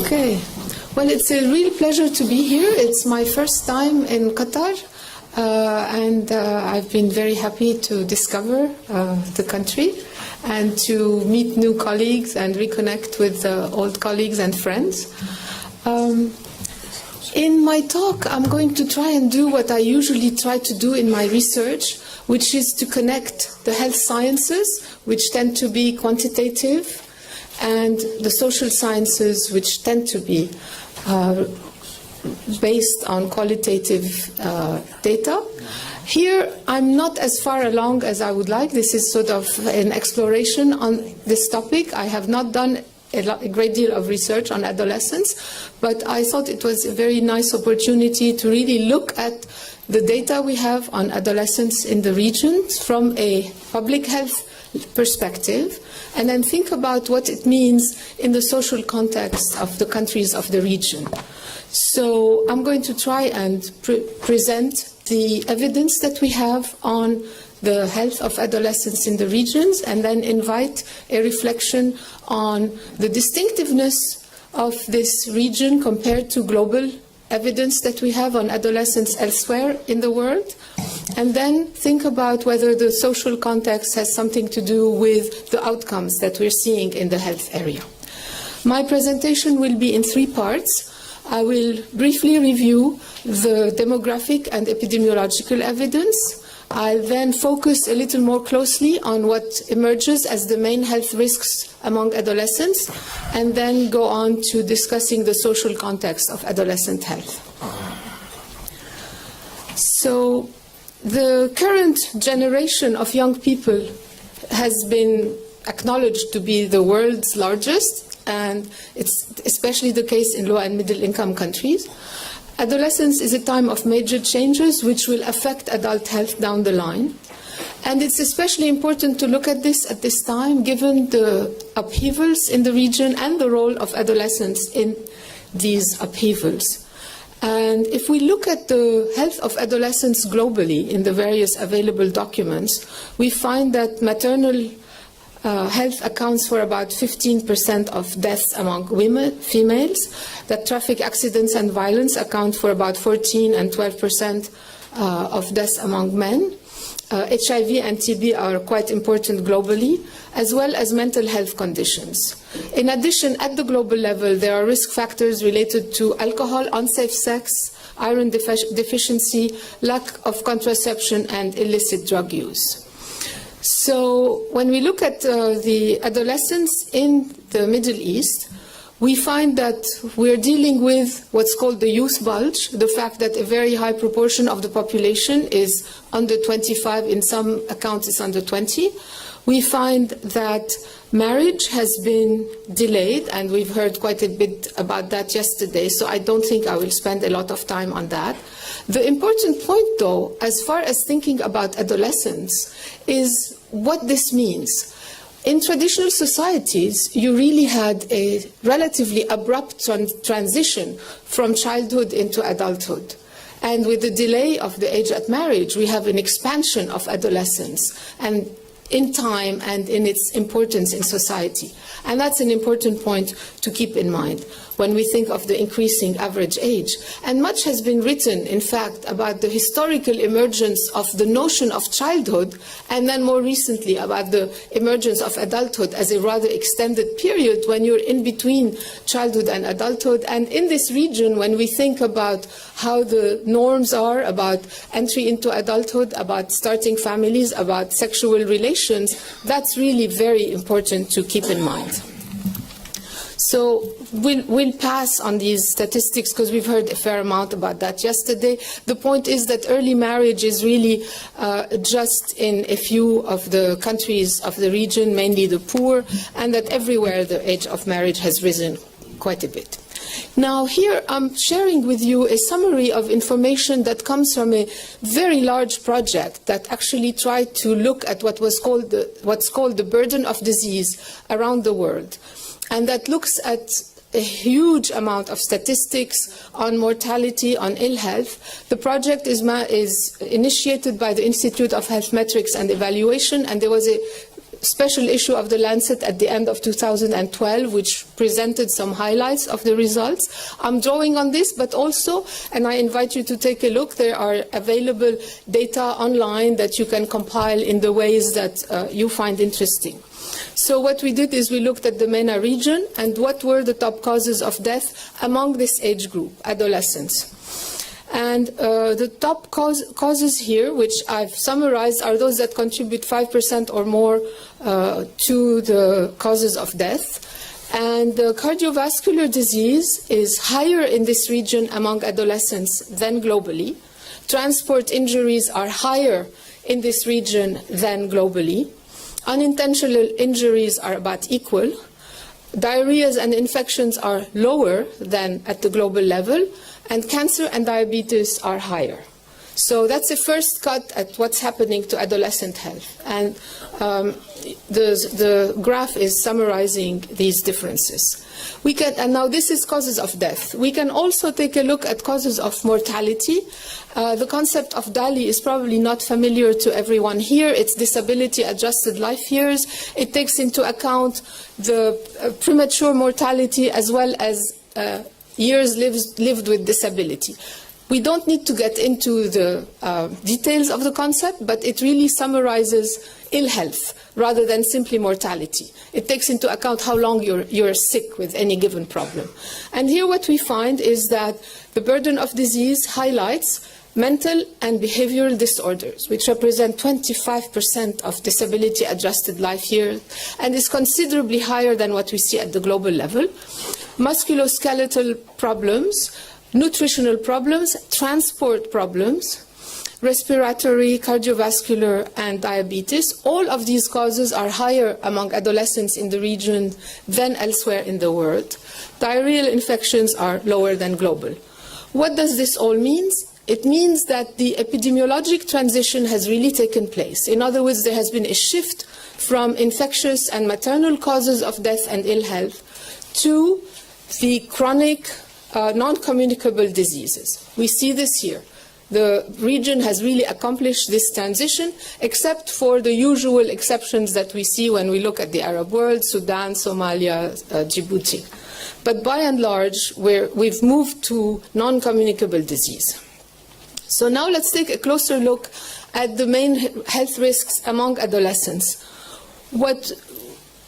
Okay. Well, it's a real pleasure to be here. It's my first time in Qatar, and I've been very happy to discover the country and to meet new colleagues and reconnect with old colleagues and friends. In my talk, I'm going to try and do what I usually try to do in my research, which is to connect the health sciences, which tend to be quantitative, and the social sciences, which tend to be based on qualitative data. Here, I'm not as far along as I would like. This is sort of an exploration on this topic. I have not done a great deal of research on adolescence, but I thought it was a very nice opportunity to really look at the data we have on adolescence in the region from a public health perspective, and then think about what it means in the social context of the countries of the region. So I'm going to try and present the evidence that we have on the health of adolescents in the regions, and then invite a reflection on the distinctiveness of this region compared to global evidence that we have on adolescents elsewhere in the world, and then think about whether the social context has something to do with the outcomes that we're seeing in the health area. My presentation will be in 3 parts. I will briefly review the demographic and epidemiological evidence. I'll then focus a little more closely on what emerges as the main health risks among adolescents, and then go on to discussing the social context of adolescent health. So the current generation of young people has been acknowledged to be the world's largest, and it's especially the case in low and middle income countries. Adolescence is a time of major changes which will affect adult health down the line. And it's especially important to look at this time, given the upheavals in the region and the role of adolescents in these upheavals. And if we look at the health of adolescents globally in the various available documents, we find that maternal health accounts for about 15% of deaths among females, that traffic accidents and violence account for about 14 and 12% of deaths among men. HIV and TB are quite important globally, as well as mental health conditions. In addition, at the global level, there are risk factors related to alcohol, unsafe sex, iron deficiency, lack of contraception, and illicit drug use. So when we look at the adolescents in the Middle East, we find that we're dealing with what's called the youth bulge, the fact that a very high proportion of the population is under 25, in some accounts it's under 20. We find that marriage has been delayed, and we've heard quite a bit about that yesterday, so I don't think I will spend a lot of time on that. The important point, though, as far as thinking about adolescence, is what this means. In traditional societies, you really had a relatively abrupt transition from childhood into adulthood. And with the delay of the age at marriage, we have an expansion of adolescence, and in time and in its importance in society. And that's an important point to keep in mind when we think of the increasing average age. And much has been written, in fact, about the historical emergence of the notion of childhood, and then more recently about the emergence of adulthood as a rather extended period when you're in between childhood and adulthood. And in this region, when we think about how the norms are about entry into adulthood, about starting families, about sexual relations, that's really very important to keep in mind. So we'll pass on these statistics because we've heard a fair amount about that yesterday. The point is that early marriage is really just in a few of the countries of the region, mainly the poor, and that everywhere the age of marriage has risen quite a bit. Now here I'm sharing with you a summary of information that comes from a very large project that actually tried to look at what's called the burden of disease around the world. And that looks at a huge amount of statistics on mortality, on ill health. The project is initiated by the Institute of Health Metrics and Evaluation, and there was a special issue of The Lancet at the end of 2012, which presented some highlights of the results. I'm drawing on this, but also, and I invite you to take a look, there are available data online that you can compile in the ways that you find interesting. So what we did is we looked at the MENA region and what were the top causes of death among this age group, adolescents. And the top causes here, which I've summarized, are those that contribute 5% or more to the causes of death. And cardiovascular disease is higher in this region among adolescents than globally. Transport injuries are higher in this region than globally. Unintentional injuries are about equal. Diarrheas and infections are lower than at the global level, and cancer and diabetes are higher. So that's a first cut at what's happening to adolescent health. And the graph is summarizing these differences. And now this is causes of death. We can also take a look at causes of mortality. The concept of DALY is probably not familiar to everyone here. It's disability-adjusted life years. It takes into account the premature mortality as well as years lived with disability. We don't need to get into the details of the concept, but it really summarizes ill health rather than simply mortality. It takes into account how long you're sick with any given problem. And here what we find is that the burden of disease highlights mental and behavioral disorders, which represent 25% of disability-adjusted life years and is considerably higher than what we see at the global level. Musculoskeletal problems, nutritional problems, transport problems, respiratory, cardiovascular, and diabetes. All of these causes are higher among adolescents in the region than elsewhere in the world. Diarrheal infections are lower than global. What does this all mean? It means that the epidemiologic transition has really taken place. In other words, there has been a shift from infectious and maternal causes of death and ill health to the chronic, non-communicable diseases. We see this here. The region has really accomplished this transition, except for the usual exceptions that we see when we look at the Arab world, Sudan, Somalia, Djibouti. But by and large, we've moved to non-communicable disease. So now let's take a closer look at the main health risks among adolescents. What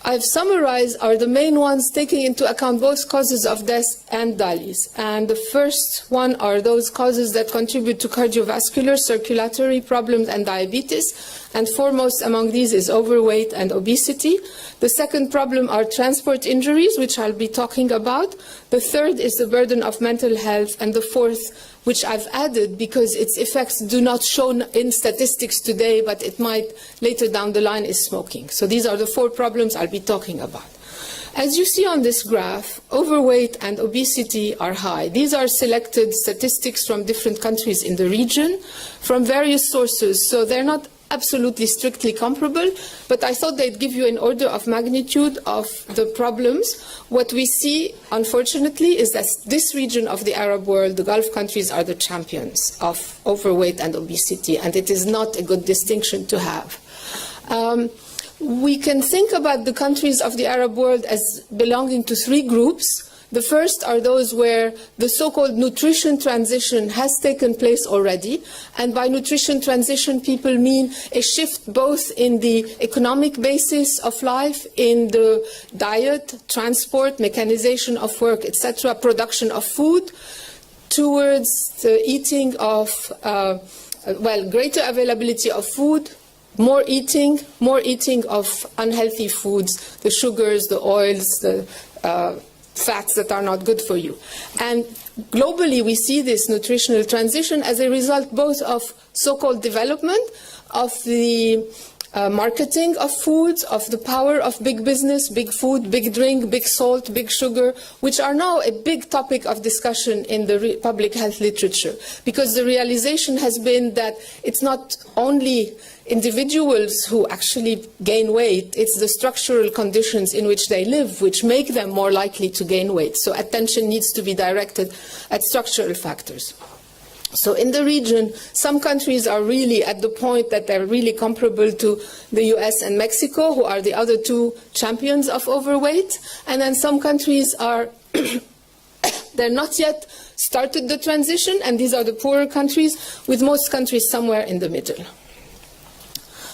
I've summarized are the main ones, taking into account both causes of death and DALYs. And the first one are those causes that contribute to cardiovascular, circulatory problems, and diabetes. And foremost among these is overweight and obesity. The second problem are transport injuries, which I'll be talking about. The third is the burden of mental health. And the fourth, which I've added because its effects do not show in statistics today, but it might later down the line, is smoking. So these are the four problems I'll be talking about. As you see on this graph, overweight and obesity are high. These are selected statistics from different countries in the region from various sources, so they're not absolutely strictly comparable, but I thought they'd give you an order of magnitude of the problems. What we see, unfortunately, is that this region of the Arab world, the Gulf countries, are the champions of overweight and obesity, and it is not a good distinction to have. We can think about the countries of the Arab world as belonging to three groups. The first are those where the so-called nutrition transition has taken place already. And by nutrition transition, people mean a shift both in the economic basis of life, in the diet, transport, mechanization of work, etc., production of food, towards the eating of, greater availability of food, more eating of unhealthy foods, the sugars, the oils, the fats that are not good for you. And globally, we see this nutritional transition as a result both of so-called development, of the marketing of foods, of the power of big business, big food, big drink, big salt, big sugar, which are now a big topic of discussion in the public health literature. Because the realization has been that it's not only individuals who actually gain weight, it's the structural conditions in which they live which make them more likely to gain weight. So attention needs to be directed at structural factors. So in the region, some countries are really at the point that they're really comparable to the US and Mexico, who are the other two champions of overweight. And then some countries are, they're not yet started the transition, and these are the poorer countries, with most countries somewhere in the middle.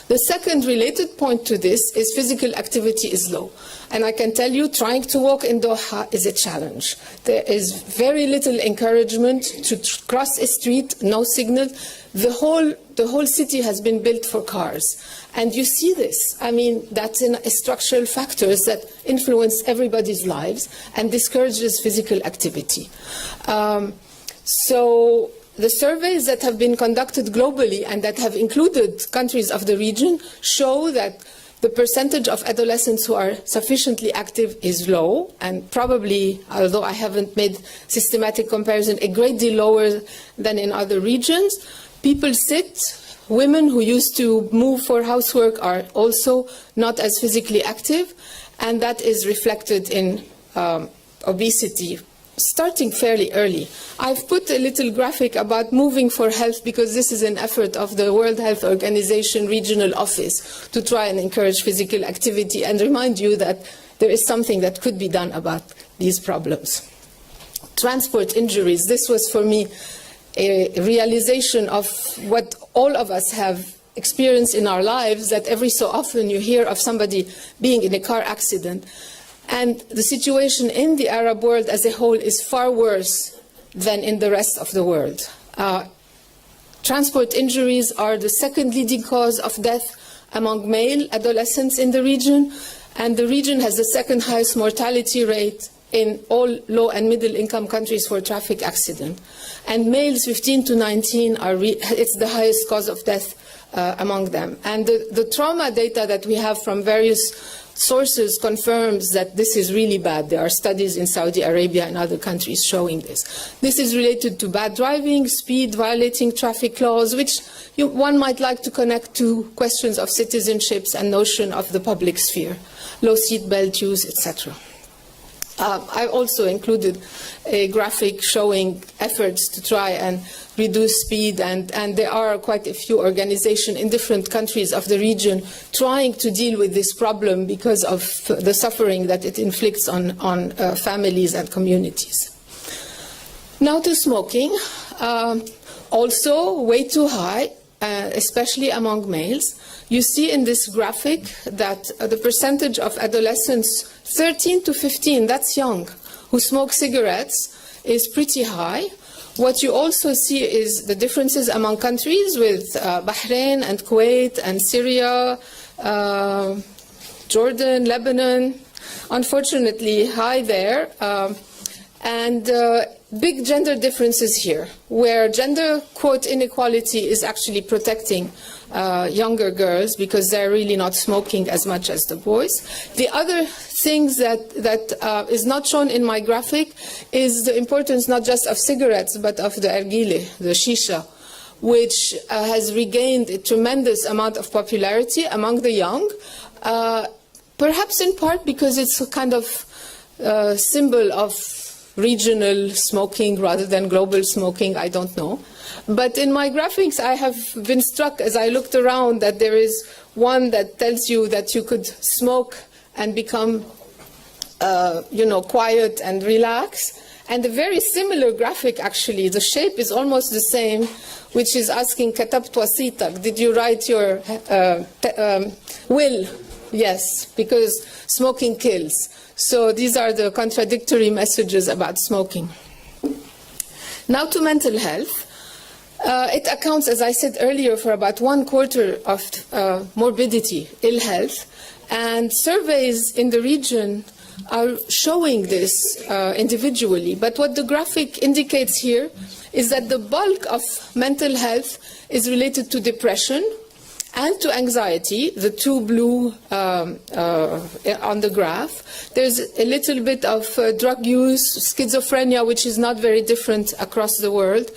The second related point to this is physical activity is low. And I can tell you, trying to walk in Doha is a challenge. There is very little encouragement to cross a street, no signal. The whole city has been built for cars. And you see this. I mean, that's structural factors that influence everybody's lives and discourages physical activity. So the surveys that have been conducted globally and that have included countries of the region show that the percentage of adolescents who are sufficiently active is low, and probably, although I haven't made systematic comparison, a great deal lower than in other regions. People sit. Women who used to move for housework are also not as physically active, and that is reflected in obesity, starting fairly early. I've put a little graphic about moving for health because this is an effort of the World Health Organization regional office to try and encourage physical activity and remind you that there is something that could be done about these problems. Transport injuries, this was for me a realization of what all of us have experienced in our lives, that every so often you hear of somebody being in a car accident. And the situation in the Arab world as a whole is far worse than in the rest of the world. Transport injuries are the second leading cause of death among male adolescents in the region, and the region has the second highest mortality rate in all low and middle income countries for traffic accident. And males 15 to 19 it's the highest cause of death among them. And the trauma data that we have from various sources confirms that this is really bad. There are studies in Saudi Arabia and other countries showing this. This is related to bad driving, speed, violating traffic laws, which one might like to connect to questions of citizenships and notion of the public sphere, low seat belt use, etc. I also included a graphic showing efforts to try and reduce speed, and there are quite a few organizations in different countries of the region trying to deal with this problem because of the suffering that it inflicts on families and communities. Now to smoking, also way too high, especially among males. You see in this graphic that the percentage of adolescents 13 to 15, that's young, who smoke cigarettes is pretty high. What you also see is the differences among countries with Bahrain and Kuwait and Syria, Jordan, Lebanon, unfortunately high there, and big gender differences here, where gender, quote, inequality is actually protecting younger girls because they're really not smoking as much as the boys. The other things that is not shown in my graphic is the importance not just of cigarettes but of the ergile, the shisha, which has regained a tremendous amount of popularity among the young, perhaps in part because it's a kind of symbol of regional smoking rather than global smoking, I don't know. But in my graphics, I have been struck as I looked around that there is one that tells you that you could smoke and become, quiet and relax. And a very similar graphic, actually, the shape is almost the same, which is asking, كتبت وصيتك, did you write your will? Yes, because smoking kills. So these are the contradictory messages about smoking. Now to mental health. It accounts, as I said earlier, for about 1/4 of morbidity, ill health. And surveys in the region are showing this individually. But what the graphic indicates here is that the bulk of mental health is related to depression and to anxiety, the two blue on the graph. There's a little bit of drug use, schizophrenia, which is not very different across the world,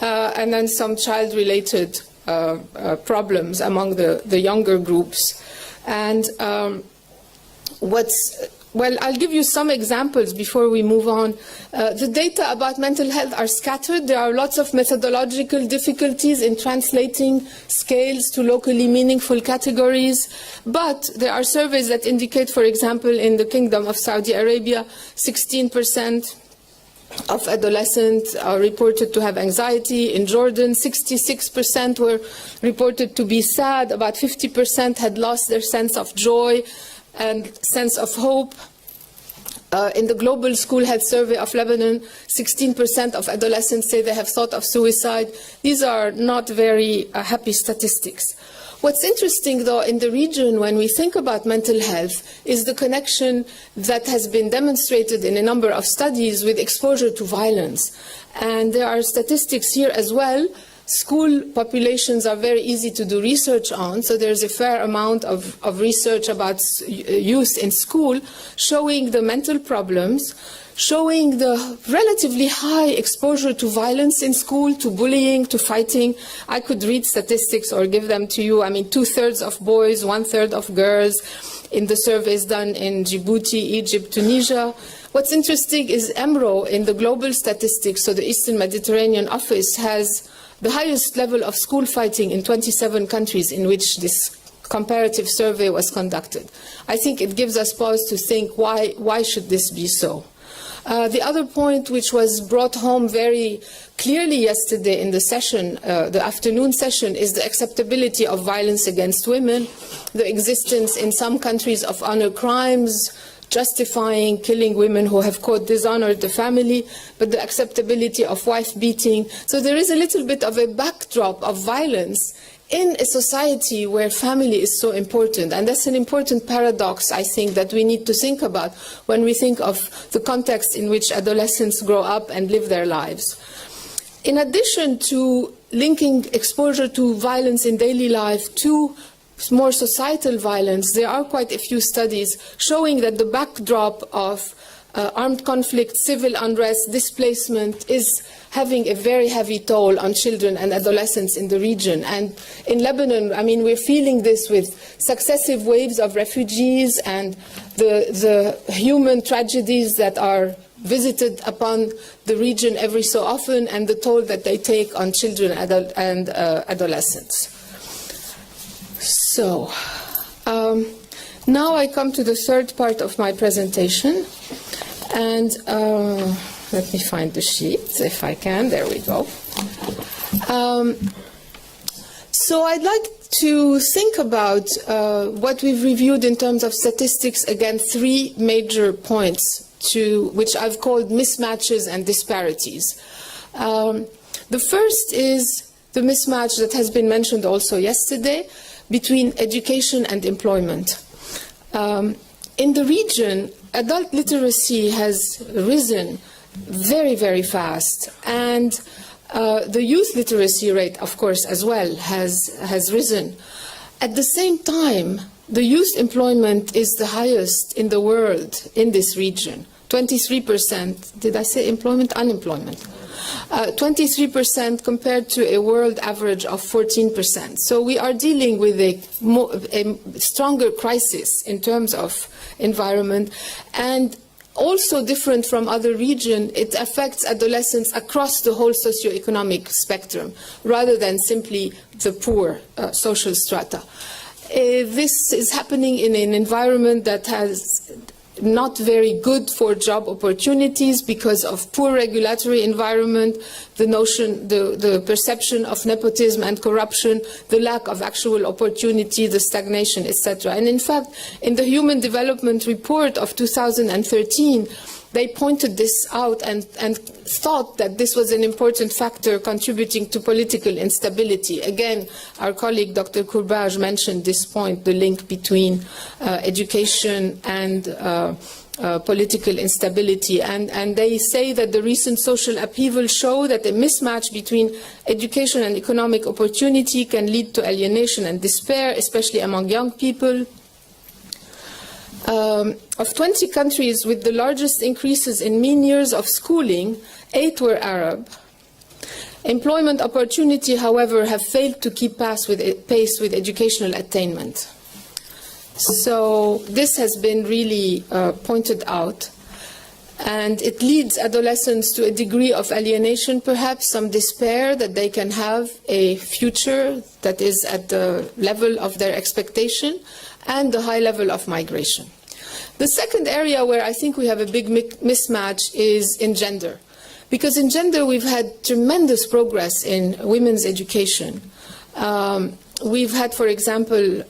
and then some child-related problems among the younger groups. And what's well, I'll give you some examples before we move on. The data about mental health are scattered. There are lots of methodological difficulties in translating scales to locally meaningful categories. But there are surveys that indicate, for example, in the Kingdom of Saudi Arabia, 16% of adolescents are reported to have anxiety. In Jordan, 66% were reported to be sad. About 50% had lost their sense of joy and sense of hope. In the Global School Health Survey of Lebanon, 16% of adolescents say they have thought of suicide. These are not very happy statistics. What's interesting, though, in the region when we think about mental health is the connection that has been demonstrated in a number of studies with exposure to violence. And there are statistics here as well. School populations are very easy to do research on, so there's a fair amount of research about youth in school showing the mental problems, showing the relatively high exposure to violence in school, to bullying, to fighting. I could read statistics or give them to you. I mean, 2/3 of boys, 1/3 of girls in the surveys done in Djibouti, Egypt, Tunisia. What's interesting is EMRO in the global statistics, so the Eastern Mediterranean Office, has the highest level of school fighting in 27 countries in which this comparative survey was conducted. I think it gives us pause to think, why should this be so? The other point which was brought home very clearly yesterday in the session, the afternoon session, is the acceptability of violence against women, the existence in some countries of honor crimes, justifying killing women who have, quote, dishonored the family, but the acceptability of wife beating. So there is a little bit of a backdrop of violence in a society where family is so important. And that's an important paradox, I think, that we need to think about when we think of the context in which adolescents grow up and live their lives. In addition to linking exposure to violence in daily life to more societal violence, there are quite a few studies showing that the backdrop of armed conflict, civil unrest, displacement is having a very heavy toll on children and adolescents in the region. And in Lebanon, I mean, we're feeling this with successive waves of refugees and the human tragedies that are visited upon the region every so often, and the toll that they take on children and adolescents. So, now I come to the third part of my presentation, and let me find the sheet, if I can. There we go. So I'd like to think about what we've reviewed in terms of statistics against three major points, which I've called mismatches and disparities. The first is the mismatch that has been mentioned also yesterday between education and employment. In the region, adult literacy has risen very, very fast, and the youth literacy rate, of course, as well, has risen. At the same time, the youth employment is the highest in the world in this region. 23%, did I say employment? Unemployment. 23% compared to a world average of 14%. So we are dealing with a stronger crisis in terms of environment, and also different from other regions, it affects adolescents across the whole socioeconomic spectrum, rather than simply the poor social strata. This is happening in an environment that has not very good for job opportunities because of poor regulatory environment, the perception of nepotism and corruption, the lack of actual opportunity, the stagnation, etc. And in fact, in the Human Development Report of 2013, they pointed this out and thought that this was an important factor contributing to political instability. Again, our colleague Dr. Kurbaj mentioned this point, the link between education and political instability. And they say that the recent social upheaval show that a mismatch between education and economic opportunity can lead to alienation and despair, especially among young people. Of 20 countries with the largest increases in mean years of schooling, 8 were Arab. Employment opportunity, however, have failed to keep pace with educational attainment. So this has been really pointed out. And it leads adolescents to a degree of alienation, perhaps some despair that they can have a future that is at the level of their expectation, and the high level of migration. The second area where I think we have a big mismatch is in gender. Because in gender we've had tremendous progress in women's education. We've had, for example,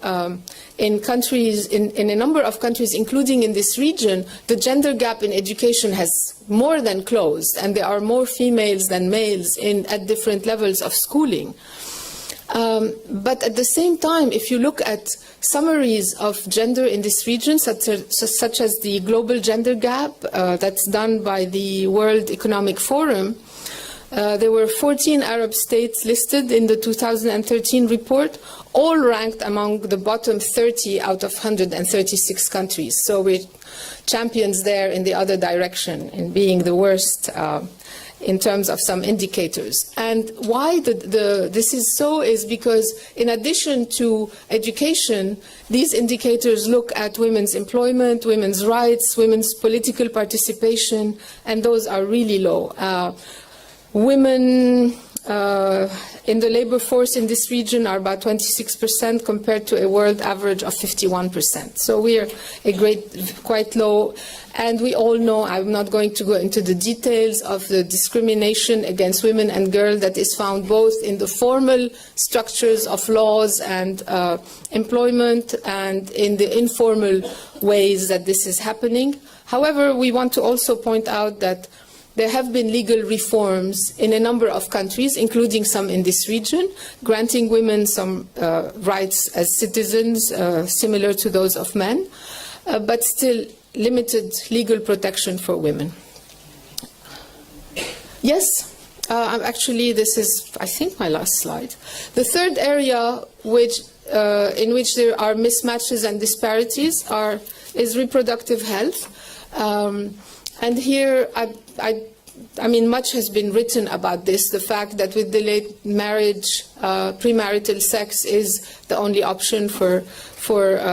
in countries, in a number of countries, including in this region, the gender gap in education has more than closed, and there are more females than males at different levels of schooling. But at the same time, if you look at summaries of gender in this region, such as the Global Gender Gap that's done by the World Economic Forum, there were 14 Arab states listed in the 2013 report, all ranked among the bottom 30 out of 136 countries. So we're champions there in the other direction, in being the worst in terms of some indicators. And why this is so is because in addition to education, these indicators look at women's employment, women's rights, women's political participation, and those are really low. Women in the labor force in this region are about 26% compared to a world average of 51%. So we are quite low. And we all know, I'm not going to go into the details of the discrimination against women and girls that is found both in the formal structures of laws and employment and in the informal ways that this is happening. However, we want to also point out that there have been legal reforms in a number of countries, including some in this region, granting women some rights as citizens similar to those of men, but still limited legal protection for women. Yes, actually this is, I think, my last slide. The third area in which there are mismatches and disparities is reproductive health. And here, I mean, much has been written about this, the fact that with delayed marriage, premarital sex is the only option for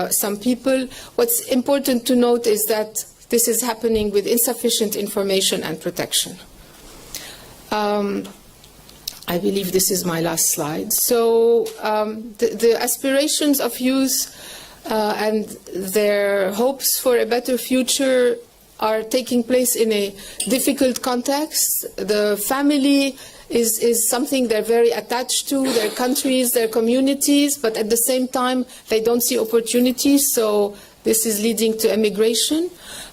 some people. What's important to note is that this is happening with insufficient information and protection. I believe this is my last slide. So the aspirations of youth and their hopes for a better future are taking place in a difficult context. The family is something they're very attached to, their countries, their communities, but at the same time, they don't see opportunities, so this is leading to emigration,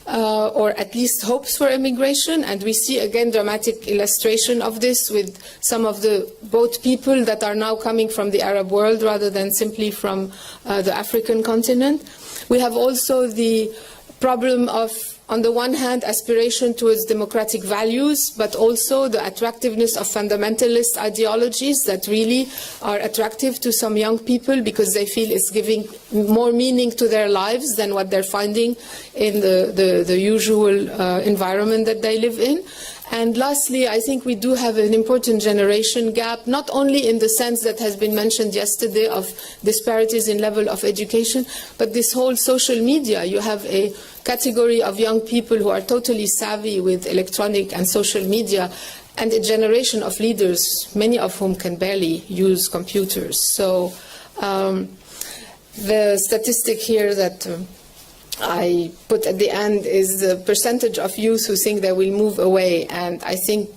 or at least hopes for emigration, and we see again dramatic illustration of this with some of the boat people that are now coming from the Arab world rather than simply from the African continent. We have also the problem of, on the one hand, aspiration towards democratic values, but also the attractiveness of fundamentalist ideologies that really are attractive to some young people because they feel it's giving more meaning to their lives than what they're finding in the usual environment that they live in. And lastly, I think we do have an important generation gap, not only in the sense that has been mentioned yesterday of disparities in level of education, but this whole social media. You have a category of young people who are totally savvy with electronic and social media, and a generation of leaders, many of whom can barely use computers. So the statistic here that I put at the end is the percentage of youth who think they will move away, and I think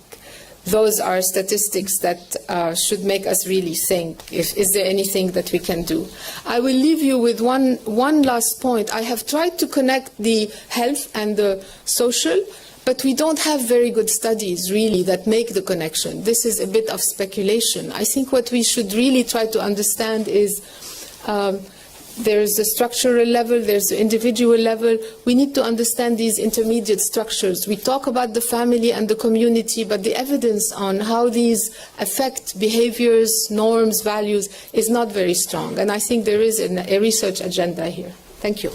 those are statistics that should make us really think, is there anything that we can do? I will leave you with one last point. I have tried to connect the health and the social, but we don't have very good studies, really, that make the connection. This is a bit of speculation. I think what we should really try to understand is there's the structural level, there's the individual level. We need to understand these intermediate structures. We talk about the family and the community, but the evidence on how these affect behaviors, norms, values is not very strong. And I think there is a research agenda here. Thank you.